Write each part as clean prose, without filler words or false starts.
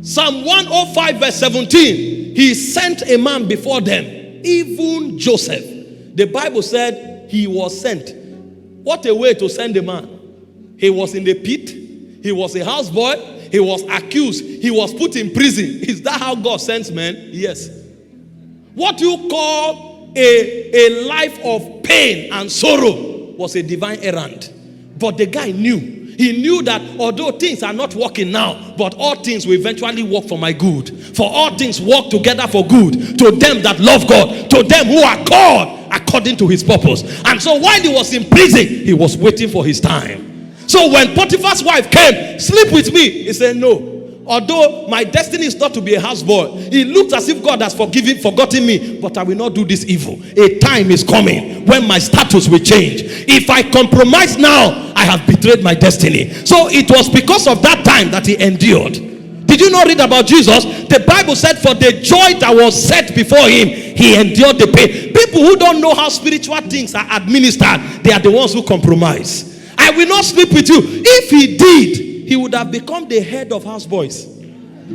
Psalm 105 verse 17. He sent a man before them, even Joseph. The Bible said he was sent. What a way to send a man. He was in the pit. He was a houseboy. He was accused. He was put in prison. Is that how God sends men? Yes. What you call a life of pain and sorrow was a divine errand. But the guy knew. He knew that although things are not working now, but all things will eventually work for my good. For all things work together for good to them that love God, to them who are called according to his purpose. And so while he was in prison, he was waiting for his time. So when Potiphar's wife came, sleep with me, he said, no. Although my destiny is not to be a houseboy, it looks as if God has forgotten me, but I will not do this evil. A time is coming when my status will change. If I compromise now, I have betrayed my destiny. So it was because of that time that he endured. Did you not read about Jesus? The Bible said for the joy that was set before him, he endured the pain. People who don't know how spiritual things are administered, they are the ones who compromise. I will not sleep with you. If he did, he would have become the head of houseboys.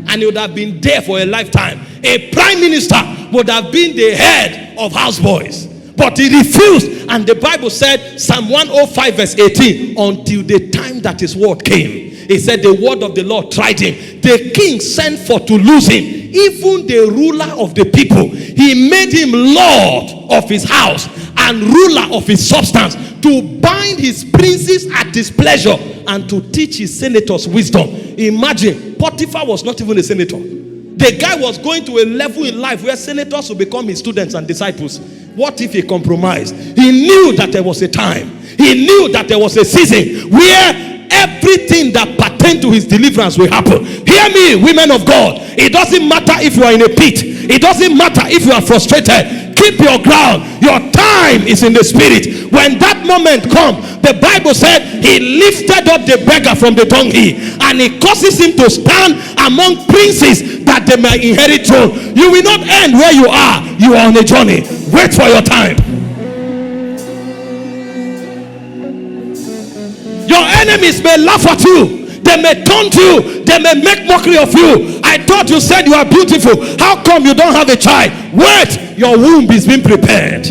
And he would have been there for a lifetime. A prime minister would have been the head of houseboys. But he refused. And the Bible said, Psalm 105 verse 18, until the time that his word came. He said the word of the Lord tried him. The king sent for to lose him. Even the ruler of the people. He made him lord of his house and ruler of his substance, to bind his princes at his pleasure and to teach his senators wisdom. Imagine, Potiphar was not even a senator. The guy was going to a level in life where senators will become his students and disciples. What if he compromised? He knew that there was a time. He knew that there was a season where everything that pertained to his deliverance will happen. Hear me, women of God. It doesn't matter if you are in a pit. It doesn't matter if you are frustrated. Keep your ground. Your time is in the spirit. When that moment comes, the Bible said he lifted up the beggar from the dunghill, and he causes him to stand among princes that they may inherit throne. You will not end where you are. You are on a journey. Wait for your time. Your enemies may laugh at you. They may taunt you. They may make mockery of you. I thought you said you are beautiful. How come you don't have a child? Wait, your womb is being prepared.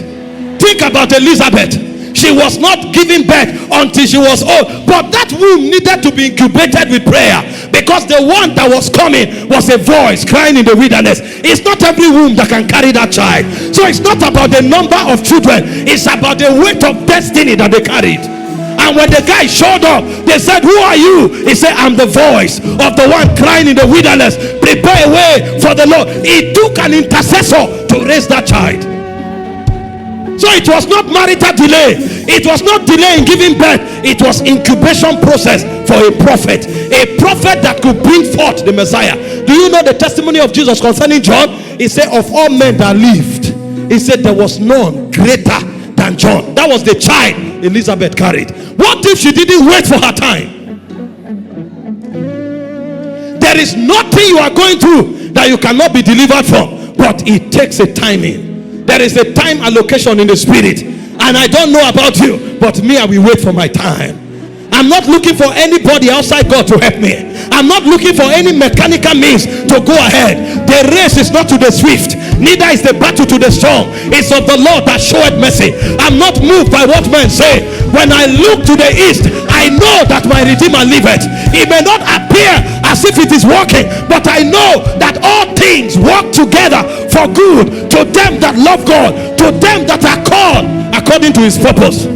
Think about Elizabeth. She was not giving birth until she was old. But that womb needed to be incubated with prayer, because the one that was coming was a voice crying in the wilderness. It's not every womb that can carry that child. So it's not about the number of children. It's about the weight of destiny that they carried. And when the guy showed up, they said, who are you? He said, I'm the voice of the one crying in the wilderness. Prepare a way for the Lord. It took an intercessor to raise that child. So it was not marital delay. It was not delay in giving birth. It was incubation process for a prophet. A prophet that could bring forth the Messiah. Do you know the testimony of Jesus concerning John? He said, of all men that lived, he said there was none greater than John. That was the child Elizabeth carried. What if she didn't wait for her time? There is nothing you are going through that you cannot be delivered from, but it takes a timing. There is a time allocation in the spirit, and I don't know about you, but me, I will wait for my time. I'm not looking for anybody outside God to help me. I'm not looking for any mechanical means to go ahead. The race is not to the swift, neither is the battle to the strong. It's of the Lord that showeth mercy. I'm not moved by what men say. When I look to the east, I know that my Redeemer liveth. It may not appear as if it is working, but I know that all things work together for good to them that love God, to them that are called according to his purpose.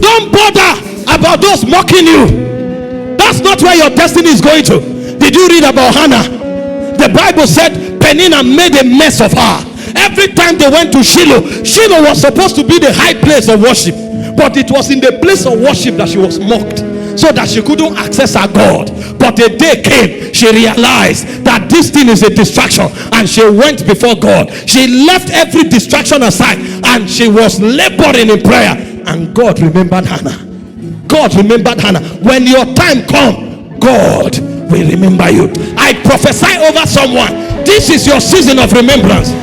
Don't bother about those mocking you. That's not where your destiny is going to. Did you read about Hannah? The Bible said Peninnah made a mess of her. Every time they went to Shiloh, Shiloh was supposed to be the high place of worship, but it was in the place of worship that she was mocked, so that she couldn't access her God. But a day came, she realized that this thing is a distraction, and she went before God. She left every distraction aside, and she was laboring in prayer. And God remembered Hannah. God remembered Hannah. When your time comes, God will remember you. I prophesy over someone. This is your season of remembrance.